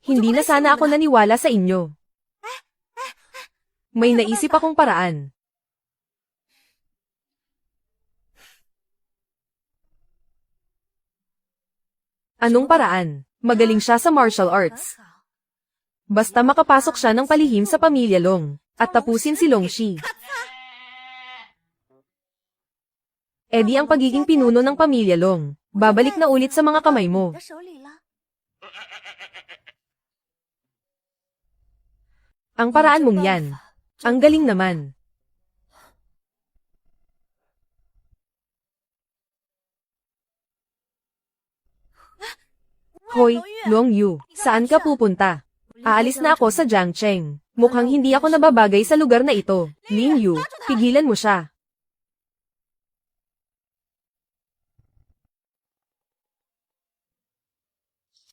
Hindi na sana ako naniwala sa inyo. May naisip akong paraan. Anong paraan? Magaling siya sa martial arts. Basta makapasok siya ng palihim sa pamilya Long, at tapusin si Longxi. Edi ang pagiging pinuno ng pamilya Long, babalik na ulit sa mga kamay mo. Ang paraan mong yan. Ang galing naman. Hoy, Long Yu, saan ka pupunta? Aalis na ako sa Jiangcheng. Mukhang hindi ako nababagay sa lugar na ito. Ling Yu, pigilan mo siya.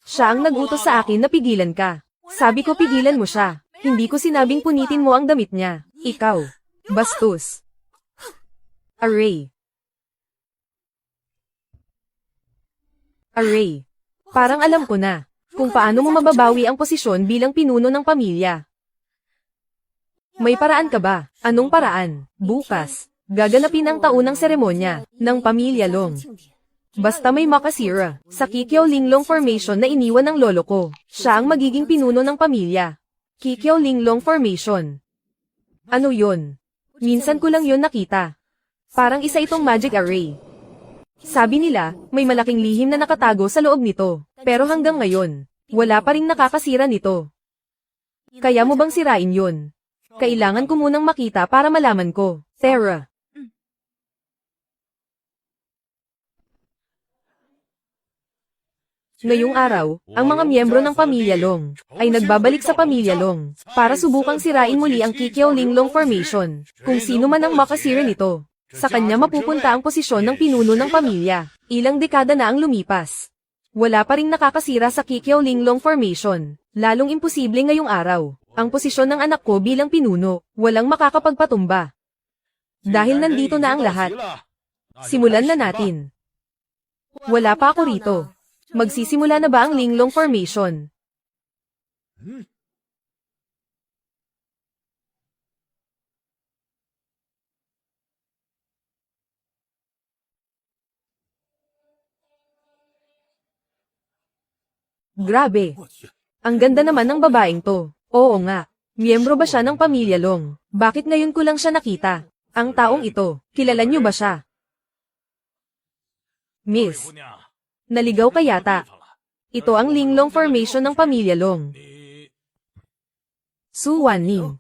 Siya ang nag-utos sa akin na pigilan ka. Sabi ko pigilan mo siya. Hindi ko sinabing punitin mo ang damit niya. Ikaw. Bastos. Array. Array. Parang alam ko na kung paano mo mababawi ang posisyon bilang pinuno ng pamilya. May paraan ka ba? Anong paraan? Bukas, gaganapin ang taunang seremonya ng pamilya Long. Basta may makasira sa Kikiao Linglong Formation na iniwan ng lolo ko. Siya ang magiging pinuno ng pamilya. Kikiao Linglong Formation. Ano yun? Minsan ko lang yun nakita. Parang isa itong magic array. Sabi nila, may malaking lihim na nakatago sa loob nito. Pero hanggang ngayon, wala pa ring nakakasira nito. Kaya mo bang sirain yun? Kailangan ko munang makita para malaman ko. Terra. Ngayong araw, ang mga miyembro ng pamilya Long ay nagbabalik sa pamilya Long para subukang sirain muli ang Kikiao Linglong Formation. Kung sino man ang makasira nito, sa kanya mapupunta ang posisyon ng pinuno ng pamilya. Ilang dekada na ang lumipas. Wala pa ring nakakasira sa Kikiao Linglong Formation. Lalong imposible ngayong araw. Ang posisyon ng anak ko bilang pinuno, walang makakapagpatumba. Dahil nandito na ang lahat. Simulan na natin. Wala pa ako rito. Magsisimula na ba ang Linglong Formation? Grabe. Ang ganda naman ng babaeng to. Oo nga. Miyembro ba siya ng pamilya Long? Bakit ngayon ko lang siya nakita? Ang taong ito, kilala niyo ba siya? Miss. Naligaw ka yata. Ito ang Linglong Formation ng pamilya Long. Su Wanning.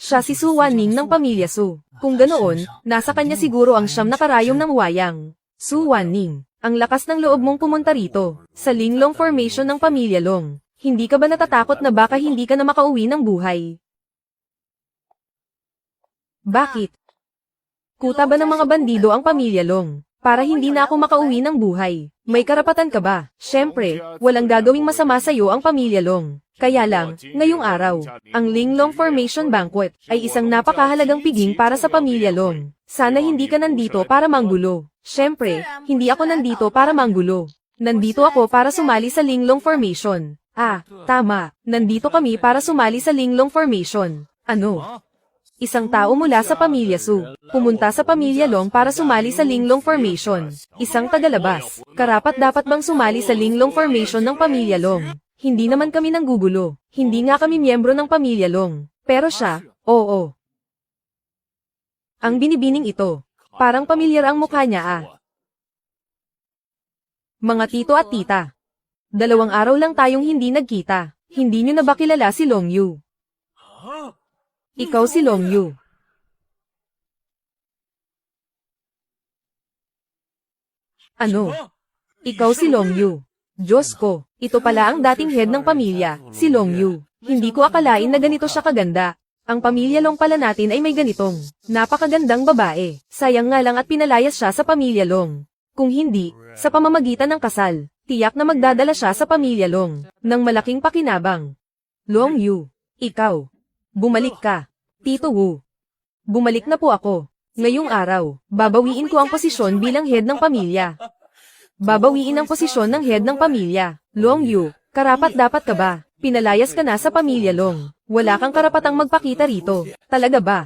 Siya si Su Wanning ng pamilya Su. Kung ganoon, nasa kanya siguro ang siyam na karayom ng wayang. Su Wanning. Ang lakas ng loob mong pumunta rito, sa Linglong Formation ng pamilya Long. Hindi ka ba natatakot na baka hindi ka na makauwi ng buhay? Bakit? Kuta ba ng mga bandido ang pamilya Long, para hindi na ako makauwi ng buhay? May karapatan ka ba? Siyempre, walang gagawing masama sa'yo ang pamilya Long. Kaya lang, ngayong araw, ang Linglong Formation Banquet ay isang napakahalagang piging para sa pamilya Long. Sana hindi ka nandito para manggulo. Siyempre, hindi ako nandito para manggulo. Nandito ako para sumali sa Linglong Formation. Ah, tama. Nandito kami para sumali sa Linglong Formation. Ano? Isang tao mula sa pamilya Su, pumunta sa pamilya Long para sumali sa Linglong Formation. Isang tagalabas. Karapat-dapat bang sumali sa Linglong Formation ng pamilya Long? Hindi naman kami nanggugulo. Hindi nga kami miyembro ng pamilya Long. Pero siya, oo. Ang binibining ito. Parang pamilyar ang mukha niya ah. Mga tito at tita. 2 araw lang tayong hindi nagkita. Hindi niyo na ba kilala si Long Yu? Ikaw si Long Yu. Ano? Ikaw si Long Yu. Diyos ko, ito pala ang dating head ng pamilya, si Long Yu. Hindi ko akalain na ganito siya kaganda. Ang pamilya Long pala natin ay may ganitong napakagandang babae. Sayang nga lang at pinalayas siya sa pamilya Long. Kung hindi, sa pamamagitan ng kasal, tiyak na magdadala siya sa pamilya Long ng malaking pakinabang. Long Yu, ikaw. Bumalik ka. Tito Wu. Bumalik na po ako. Ngayong araw, babawiin ko ang posisyon bilang head ng pamilya. Babawiin ang posisyon ng head ng pamilya. Long Yu, karapat-dapat ka ba? Pinalayas ka na sa pamilya Long. Wala kang karapatang magpakita rito. Talaga ba?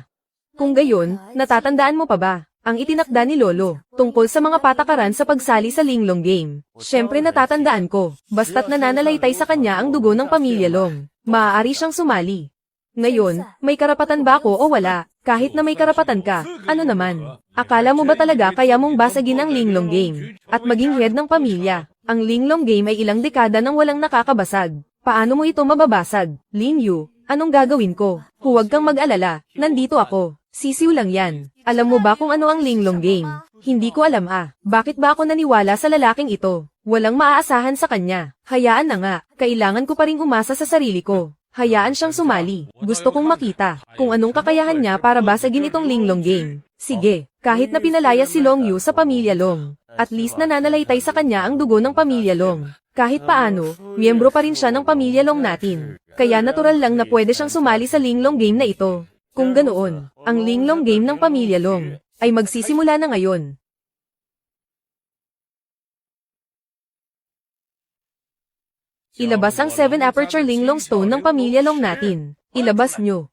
Kung gayon, natatandaan mo pa ba ang itinakda ni Lolo tungkol sa mga patakaran sa pagsali sa Linglong Game? Siyempre natatandaan ko, basta't nananalaytay sa kanya ang dugo ng pamilya Long, maaari siyang sumali. Ngayon, may karapatan ba ako o wala? Kahit na may karapatan ka, ano naman? Akala mo ba talaga kaya mong basagin ang Linglong Game at maging head ng pamilya? Ang Linglong Game ay ilang dekada nang walang nakakabasag. Paano mo ito mababasag? Lin Yu, anong gagawin ko? Huwag kang mag-alala, nandito ako. Sisiw lang yan. Alam mo ba kung ano ang Linglong Game? Hindi ko alam ah. Bakit ba ako naniwala sa lalaking ito? Walang maaasahan sa kanya. Hayaan na nga, kailangan ko pa ring umasa sa sarili ko. Hayaan siyang sumali. Gusto kong makita kung anong kakayahan niya para basagin itong Linglong Game. Sige, kahit na pinalayas si Long Yu sa pamilya Long, at least nananalaytay sa kanya ang dugo ng pamilya Long. Kahit paano, miyembro pa rin siya ng pamilya Long natin. Kaya natural lang na pwede siyang sumali sa Linglong Game na ito. Kung ganoon, ang Linglong Game ng pamilya Long ay magsisimula na ngayon. Ilabas ang 7 aperture Linglong Stone ng pamilya Long natin. Ilabas nyo.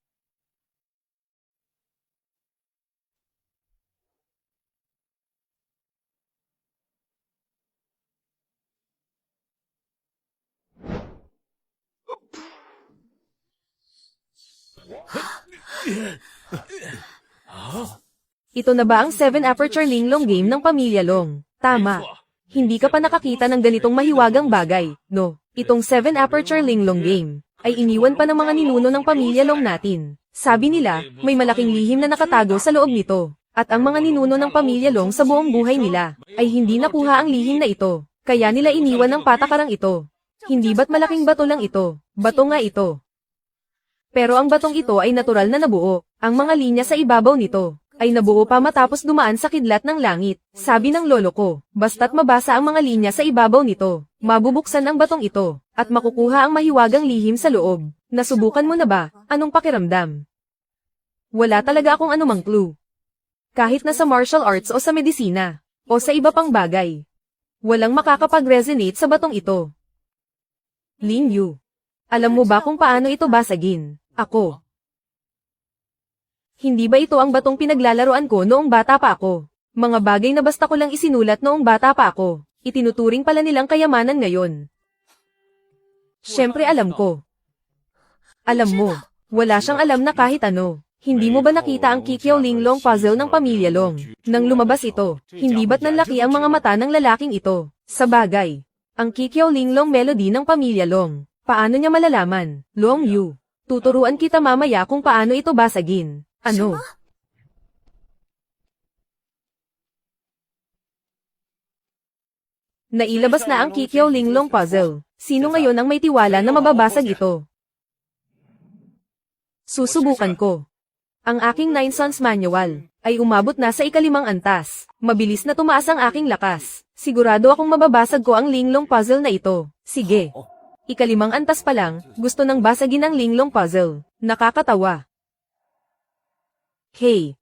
Ito na ba ang 7 aperture Linglong Game ng pamilya Long? Tama. Hindi ka pa nakakita ng ganitong mahiwagang bagay, no? Itong 7 aperture Linglong Game ay iniwan pa ng mga ninuno ng pamilya Long natin. Sabi nila, may malaking lihim na nakatago sa loob nito. At ang mga ninuno ng pamilya Long sa buong buhay nila ay hindi nakuha ang lihim na ito. Kaya nila iniwan ang patakarang ito. Hindi ba't malaking bato lang ito? Bato nga ito. Pero ang batong ito ay natural na nabuo. Ang mga linya sa ibabaw nito ay nabuo pa matapos dumaan sa kidlat ng langit. Sabi ng lolo ko, basta't mabasa ang mga linya sa ibabaw nito, mabubuksan ang batong ito, at makukuha ang mahiwagang lihim sa loob. Nasubukan mo na ba? Anong pakiramdam? Wala talaga akong anumang clue. Kahit na sa martial arts o sa medisina, o sa iba pang bagay. Walang makakapag-resonate sa batong ito. Lin Yu, alam mo ba kung paano ito basagin? Ako. Hindi ba ito ang batong pinaglalaroan ko noong bata pa ako? Mga bagay na basta ko lang isinulat noong bata pa ako. Itinuturing pala nilang kayamanan ngayon. Siyempre alam ko. Alam mo, wala siyang alam na kahit ano. Hindi mo ba nakita ang Kikiao Linglong puzzle ng pamilya Long? Nang lumabas ito, hindi ba't nanlaki ang mga mata ng lalaking ito? Sa bagay, ang Kikiao Linglong melody ng pamilya Long. Paano niya malalaman? Long Yu, tuturuan kita mamaya kung paano ito basagin. Ano? Nailabas na ang Kikiao Linglong puzzle. Sino ngayon ang may tiwala na mababasag ito? Susubukan ko. Ang aking 9 Sons Manual ay umabot na sa ika-5 antas. Mabilis na tumaas ang aking lakas. Sigurado akong mababasag ko ang Linglong puzzle na ito. Sige. Ika-5 antas pa lang, gusto nang basagin ang Linglong puzzle. Nakakatawa. Hey.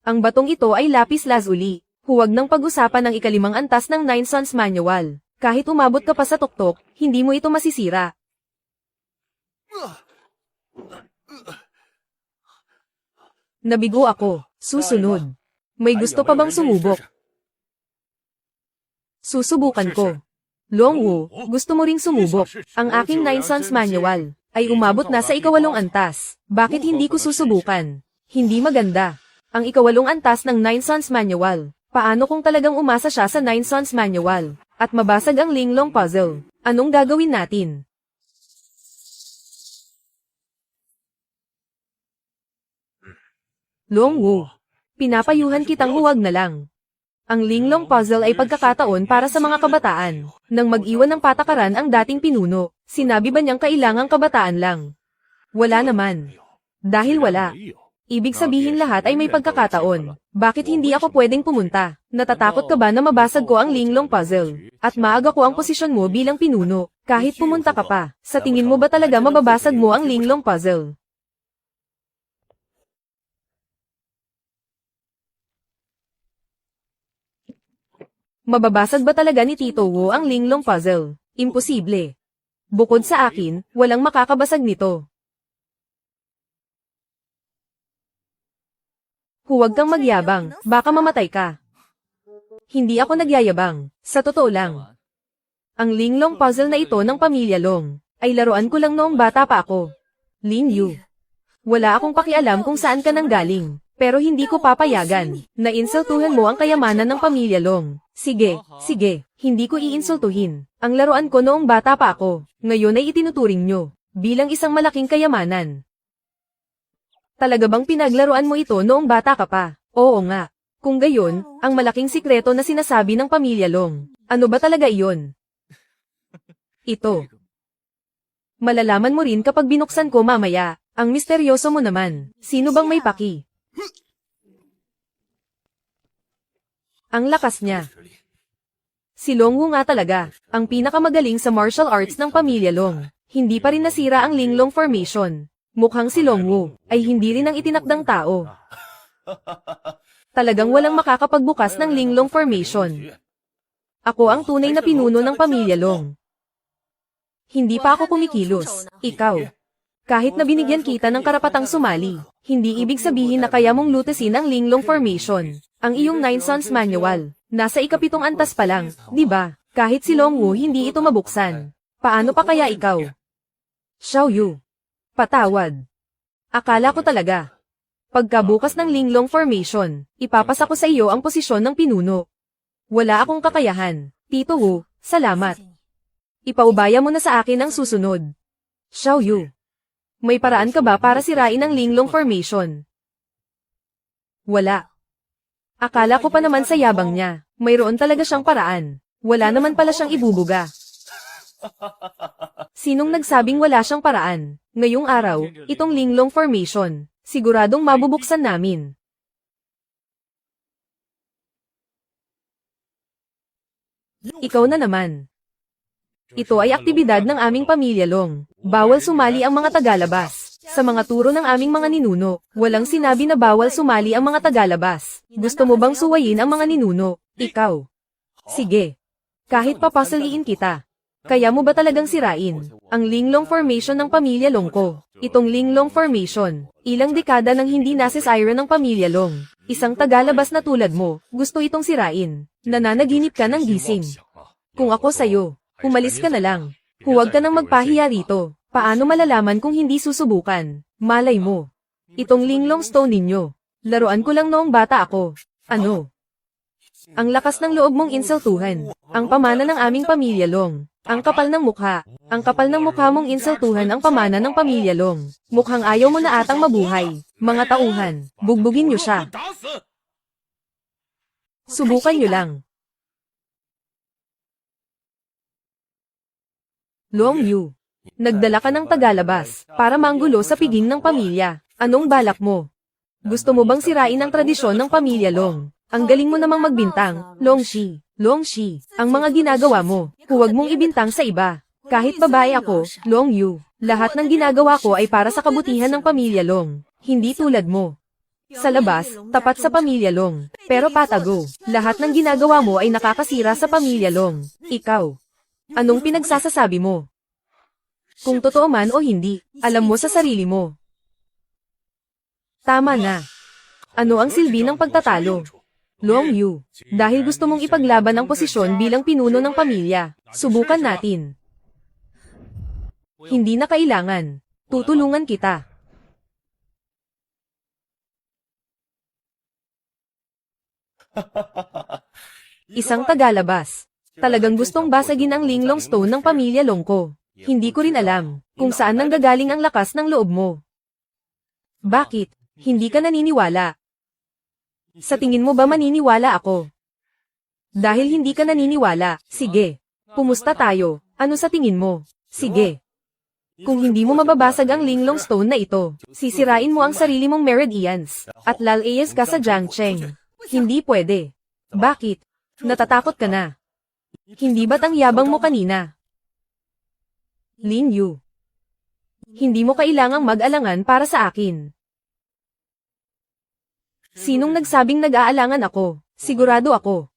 Ang batong ito ay lapis lazuli. Huwag nang pag-usapan ang ika-5 antas ng 9 Sons Manual. Kahit umabot ka pa sa tuktok, hindi mo ito masisira. Nabigo ako. Susunod. May gusto pa bang sumubok? Susubukan ko. Longwu, gusto mo ring sumubok? Ang aking 9 Sons Manual ay umabot na sa ika-8 antas. Bakit hindi ko susubukan? Hindi maganda. Ang ika-8 antas ng 9 Sons Manual. Paano kung talagang umasa siya sa 9 Sons Manual at mabasag ang Linglong puzzle? Anong gagawin natin? Longwu, pinapayuhan kitang huwag na lang. Ang Linglong puzzle ay pagkakataon para sa mga kabataan. Nang mag-iwan ng patakaran ang dating pinuno, sinabi ba niyang kailangang kabataan lang? Wala naman. Dahil wala. Ibig sabihin lahat ay may pagkakataon. Bakit hindi ako pwedeng pumunta? Natatakot ka ba na mabasag ko ang Linglong puzzle? At maaga ko ang posisyon mo bilang pinuno. Kahit pumunta ka pa, sa tingin mo ba talaga mababasag mo ang Linglong puzzle? Mababasag ba talaga ni Tito Wu ang Linglong puzzle? Imposible. Bukod sa akin, walang makakabasag nito. Huwag kang magyabang, baka mamatay ka. Hindi ako nagyayabang, sa totoo lang. Ang linglong puzzle na ito ng Pamilya Long, ay laruan ko lang noong bata pa ako. Lin Yu. Wala akong pakialam kung saan ka nanggaling, pero hindi ko papayagan na insultuhan mo ang kayamanan ng Pamilya Long. Sige, hindi ko iinsultuhin. Ang laruan ko noong bata pa ako, ngayon ay itinuturing nyo bilang isang malaking kayamanan. Talaga bang pinaglaruan mo ito noong bata ka pa? Oo nga. Kung gayon, ang malaking sikreto na sinasabi ng Pamilya Long, ano ba talaga iyon? Ito. Malalaman mo rin kapag binuksan ko mamaya. Ang misteryoso mo naman. Sino bang may paki? Ang lakas niya. Si Long Wu nga talaga, ang pinakamagaling sa martial arts ng Pamilya Long. Hindi pa rin nasira ang linglong formation. Mukhang si Long Wu ay hindi rin ang itinakdang tao. Talagang walang makakapagbukas ng linglong formation. Ako ang tunay na pinuno ng Pamilya Long. Hindi pa ako kumikilos. Ikaw. Kahit na binigyan kita ng karapatang sumali, hindi ibig sabihin na kaya mong lutasin ang linglong formation. Ang iyong Nine Sons Manual, nasa ikapitong antas pa lang, di ba? Kahit si Long Wu hindi ito mabuksan. Paano pa kaya ikaw? Xiao Yu. Patawad. Akala ko talaga. Pagkabukas ng linglong formation, ipapasa ko sa iyo ang posisyon ng pinuno. Wala akong kakayahan. Tito Wu, salamat. Ipaubaya mo na sa akin ang susunod. Xiao Yu. May paraan ka ba para sirain ang linglong formation? Wala. Akala ko pa naman sa yabang niya, mayroon talaga siyang paraan. Wala naman pala siyang ibubuga. Sinong nagsabing wala siyang paraan? Ngayong araw, itong linglong formation, siguradong mabubuksan namin. Ikaw na naman. Ito ay aktibidad ng aming Pamilya Long. Bawal sumali ang mga tagalabas. Sa mga turo ng aming mga ninuno, walang sinabi na bawal sumali ang mga tagalabas. Gusto mo bang suwayin ang mga ninuno? Ikaw. Sige. Kahit papasaliin kita. Kaya mo ba talagang sirain ang linglong formation ng Pamilya Long ko? Itong linglong formation, ilang dekada nang hindi nasa-siren ng Pamilya Long. Isang tagalabas na tulad mo, gusto itong sirain. Nananaginip ka ng gising. Kung ako sa'yo, umalis ka na lang. Huwag ka nang magpahiya rito. Paano malalaman kung hindi susubukan? Malay mo. Itong linglong stone ninyo. Laruan ko lang noong bata ako. Ano? Ang lakas ng loob mong insultuhan. Ang pamana ng aming Pamilya Long. Ang kapal ng mukha. Ang kapal ng mukha mong insultuhan ang pamana ng Pamilya Long. Mukhang ayaw mo na atang mabuhay. Mga tauhan, bugbugin niyo siya. Subukan niyo lang. Long Yu. Nagdala ka ng tagalabas para manggulo sa piging ng pamilya. Anong balak mo? Gusto mo bang sirain ang tradisyon ng Pamilya Long? Ang galing mo namang magbintang, Long Shi. Long Shi, ang mga ginagawa mo, huwag mong ibintang sa iba. Kahit babae ako, Long Yu, lahat ng ginagawa ko ay para sa kabutihan ng Pamilya Long. Hindi tulad mo. Sa labas, tapat sa Pamilya Long. Pero patago, lahat ng ginagawa mo ay nakakasira sa Pamilya Long. Ikaw. Anong pinagsasasabi mo? Kung totoo man o hindi, alam mo sa sarili mo. Tama na. Ano ang silbi ng pagtatalo? Long Yu, dahil gusto mong ipaglaban ang posisyon bilang pinuno ng pamilya, subukan natin. Hindi na kailangan. Tutulungan kita. Isang tagalabas. Talagang gustong basagin ang linglong stone ng Pamilya Long ko. Hindi ko rin alam kung saan nanggagaling ang lakas ng loob mo. Bakit? Hindi ka naniniwala? Sa tingin mo ba maniniwala ako? Dahil hindi ka naniniwala, sige. Pumusta tayo? Ano sa tingin mo? Sige. Kung hindi mo mababasag ang linglong stone na ito, sisirain mo ang sarili mong meridians, at lalayas ka sa Jiangcheng. Hindi pwede. Bakit? Natatakot ka na. Hindi ba't ang yabang mo kanina? Lin Yu. Hindi mo kailangang mag-alangan para sa akin. Sinong nagsabing nag-aalangan ako? Sigurado ako.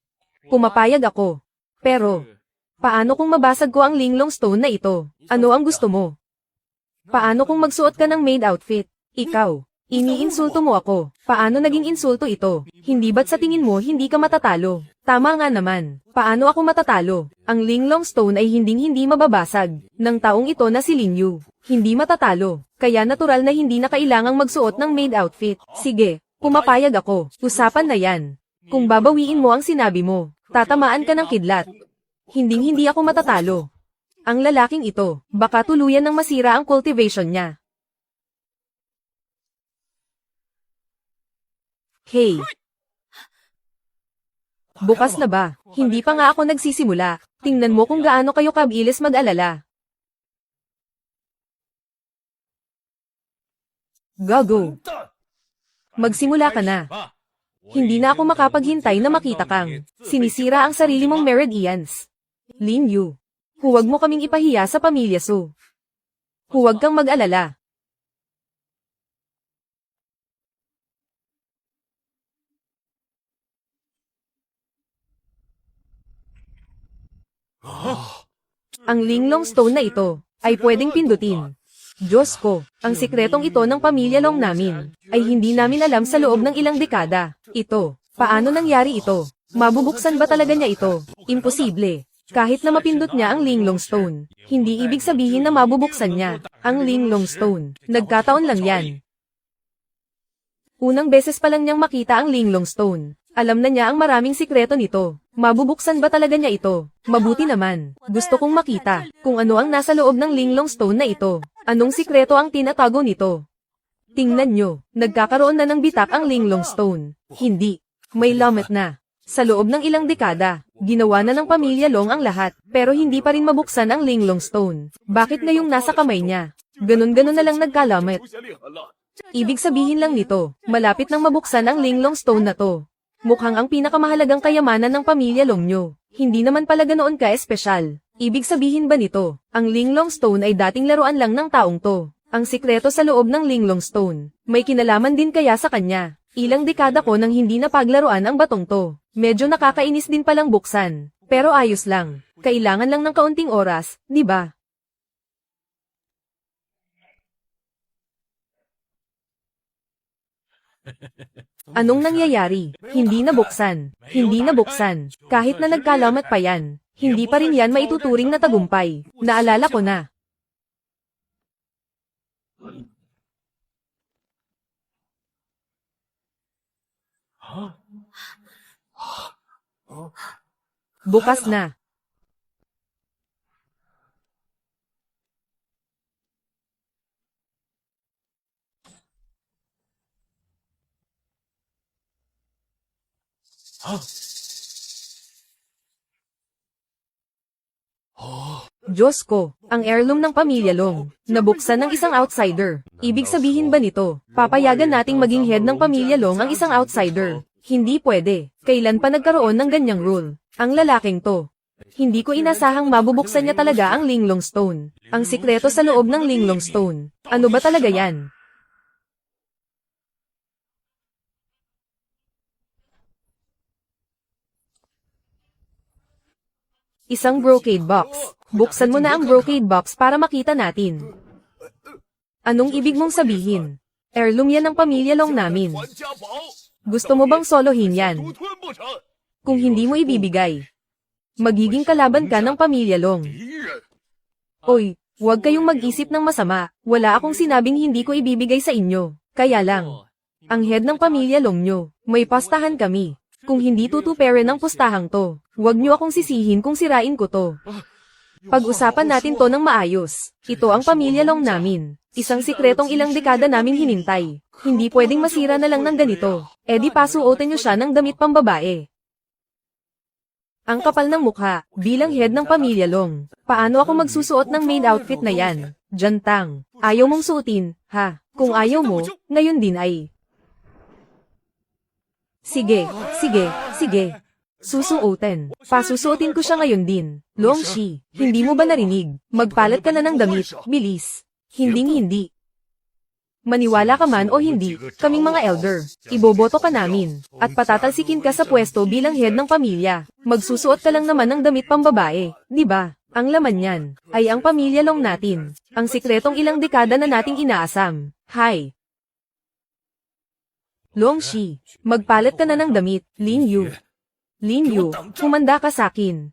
Pumapayag ako. Pero, Paano kung mabasag ko ang linglong stone na ito? Ano ang gusto mo? Paano kung magsuot ka ng maid outfit? Ikaw, iniinsulto mo ako. Paano naging insulto ito? Hindi ba't sa tingin mo hindi ka matatalo? Tama nga naman. Paano ako matatalo? Ang linglong stone ay hinding-hindi mababasag. Ng taong ito na si Lin Yu. Hindi matatalo. Kaya natural na hindi na kailangang magsuot ng maid outfit. Sige, pumapayag ako. Usapan na yan. Kung babawiin mo ang sinabi mo, tatamaan ka ng kidlat. Hinding-hindi ako matatalo. Ang lalaking ito, baka tuluyan ng masira ang cultivation niya. Hey! Bukas na ba? Hindi pa nga ako nagsisimula. Tingnan mo kung gaano kayo kabilis mag-alala. Gago! Magsimula ka na. Hindi na ako makapaghintay na makita kang sinisira ang sarili mong meridians. Lin Yu, huwag mo kaming ipahiya sa pamilya Su. Huwag kang mag-alala. Ang linglong stone na ito ay pwedeng pindutin. Diyos ko, ang sikretong ito ng pamilya Long namin ay hindi namin alam sa loob ng ilang dekada. Ito, paano nangyari ito? Mabubuksan ba talaga niya ito? Imposible. Kahit na mapindot niya ang linglong stone, hindi ibig sabihin na mabubuksan niya ang linglong stone. Nagkataon lang yan. Unang beses pa lang niyang makita ang linglong stone. Alam na niya ang maraming sikreto nito. Mabubuksan ba talaga niya ito? Mabuti naman. Gusto kong makita kung ano ang nasa loob ng linglong stone na ito. Anong sikreto ang tinatago nito? Tingnan nyo, nagkakaroon na ng bitak ang linglong stone. Hindi. May lamat na. Sa loob ng ilang dekada, ginawa na ng pamilya Long ang lahat, pero hindi pa rin mabuksan ang linglong stone. Bakit ngayong nasa kamay niya? Ganon-ganon na lang nagkalamat. Ibig sabihin lang nito, malapit nang mabuksan ang linglong stone na to. Mukhang ang pinakamahalagang kayamanan ng pamilya Long nyo. Hindi naman pala ganoon ka-espesyal. Ibig sabihin ba nito, ang linglong stone ay dating laruan lang ng taong to? Ang sikreto sa loob ng linglong stone, may kinalaman din kaya sa kanya? Ilang dekada ko nang hindi na paglaruan ang batong to. Medyo nakakainis din palang buksan. Pero ayos lang. Kailangan lang ng kaunting oras, di ba? Anong nangyayari? Hindi nabuksan. Hindi nabuksan. Kahit na nagkalamat pa yan, hindi pa rin yan maituturing na tagumpay. Naalala ko na. Bukas na. Diyos ko, ang heirloom ng pamilya Long, nabuksan ng isang outsider. Ibig sabihin ba nito, papayagan nating maging head ng pamilya Long ang isang outsider? Hindi pwede. Kailan pa nagkaroon ng ganyang rule? Ang lalaking to. Hindi ko inasahang mabubuksan niya talaga ang linglong stone. Ang sikreto sa loob ng linglong stone. Ano ba talaga yan? Isang brocade box. Buksan mo na ang brocade box para makita natin. Anong ibig mong sabihin? Heirloom yan ng pamilya Long namin. Gusto mo bang solohin yan? Kung hindi mo ibibigay, magiging kalaban ka ng pamilya Long. Oy, huwag kayong mag-isip ng masama. Wala akong sinabing hindi ko ibibigay sa inyo. Kaya lang, ang head ng pamilya Long nyo, may pastahan kami. Kung hindi tutuperin ang pustahang to, huwag nyo akong sisihin kung sirain ko to. Pag-usapan natin to ng maayos. Ito ang pamilya Long namin. Isang sikretong ilang dekada namin hinintay. Hindi pwedeng masira na lang ng ganito. E di pasuotin nyo siya ng damit pambabae. Ang kapal ng mukha, bilang head ng pamilya Long. Paano ako magsusuot ng maid outfit na yan? Jantang. Ayaw mong suotin, ha? Kung ayaw mo, ngayon din ay. Sige, sige, sige. Susuotin. Pasusuotin ko siya ngayon din. Longshi, hindi mo ba narinig? Magpalat ka na ng damit, bilis. Hinding-hindi. Maniwala ka man o hindi, kaming mga elder, iboboto ka namin, at patatalsikin ka sa pwesto bilang head ng pamilya. Magsusuot ka lang naman ng damit pambabae, di ba? Ang laman niyan, ay ang pamilya Long natin. Ang sikretong ilang dekada na nating inaasam. Hi! Long Shi, magpalit ka na ng damit, Lin Yu. Lin Yu, humanda ka sakin.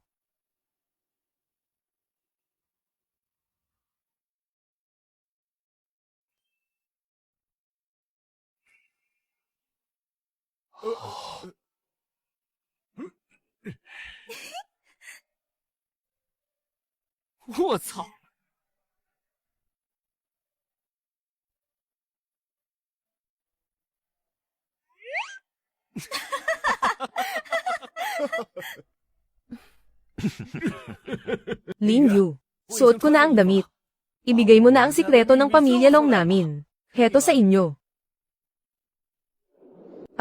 Lin Yu, suot ko na ang damit. Ibigay mo na ang sikreto ng pamilya Long namin. Heto sa inyo.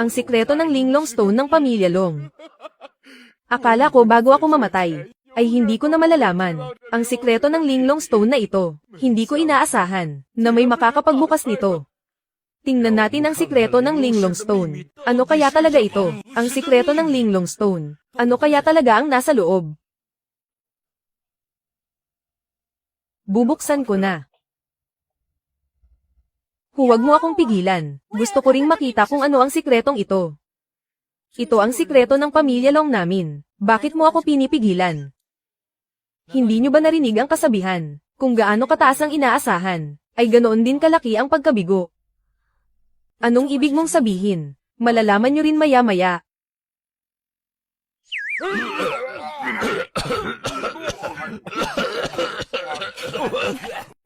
Ang sikreto ng Linglong Stone ng pamilya Long. Akala ko bago ako mamatay, ay hindi ko na malalaman. Ang sikreto ng Linglong Stone na ito, hindi ko inaasahan, na may makakapagbukas nito. Tingnan natin ang sikreto ng Linglong Stone. Ano kaya talaga ito? Ang sikreto ng Linglong Stone. Ano kaya talaga ang nasa loob? Bubuksan ko na. Huwag mo akong pigilan. Gusto ko ring makita kung ano ang sikretong ito. Ito ang sikreto ng pamilya Long namin. Bakit mo ako pinipigilan? Hindi nyo ba narinig ang kasabihan? Kung gaano kataas ang inaasahan, ay ganoon din kalaki ang pagkabigo. Anong ibig mong sabihin? Malalaman nyo rin maya-maya.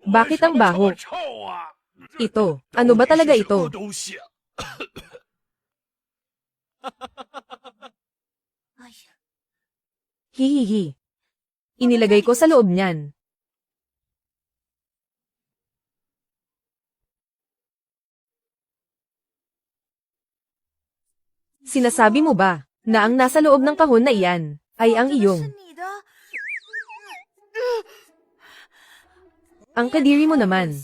Bakit ang baho? Ito, ano ba talaga ito? Hihihi. Inilagay ko sa loob niyan. Sinasabi mo ba, na ang nasa loob ng kahon na iyan, ay ang iyong? Ang kadiri mo naman.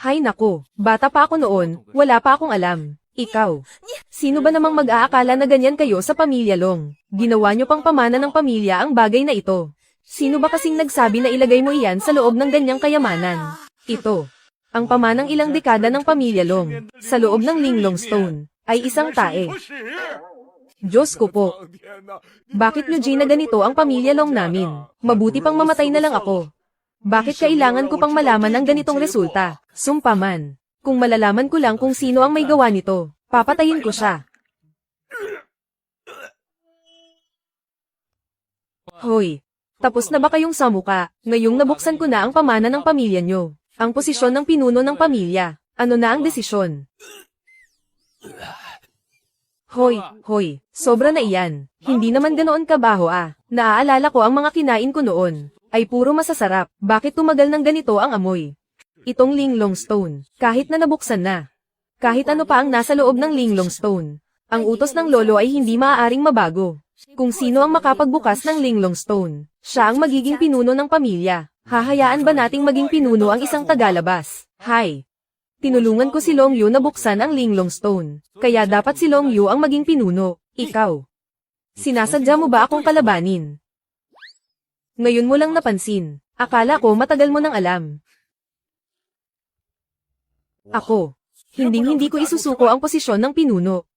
Hay nako, bata pa ako noon, wala pa akong alam. Ikaw, sino ba namang mag-aakala na ganyan kayo sa pamilya Long? Ginawa nyo pang pamana ng pamilya ang bagay na ito. Sino ba kasing nagsabi na ilagay mo iyan sa loob ng ganyang kayamanan? Ito, ang pamanang ilang dekada ng pamilya Long, sa loob ng Linglong Stone, ay isang tae. Diyos ko po. Bakit nyo Gina ganito ang pamilya Long namin? Mabuti pang mamatay na lang ako. Bakit kailangan ko pang malaman ang ganitong resulta? Sumpa man. Kung malalaman ko lang kung sino ang may gawa nito, papatayin ko siya. Hoy, tapos na ba kayong samuka? Ngayong nabuksan ko na ang pamana ng pamilya nyo. Ang posisyon ng pinuno ng pamilya. Ano na ang desisyon? Hoy, sobra na iyan. Hindi naman ganoon kabaho ah. Naaalala ko ang mga kinain ko noon. Ay puro masasarap. Bakit tumagal ng ganito ang amoy? Itong Linglong Stone, kahit na nabuksan na. Kahit ano pa ang nasa loob ng Linglong Stone. Ang utos ng lolo ay hindi maaaring mabago. Kung sino ang makapagbukas ng Linglong Stone, siya ang magiging pinuno ng pamilya. Hahayaan ba nating maging pinuno ang isang tagalabas? Hi! Tinulungan ko si Long Yu na buksan ang Linglong Stone. Kaya dapat si Long Yu ang maging pinuno. Ikaw. Sinasadya mo ba akong kalabanin? Ngayon mo lang napansin. Akala ko matagal mo nang alam. Ako. Hindi ko isusuko ang posisyon ng pinuno.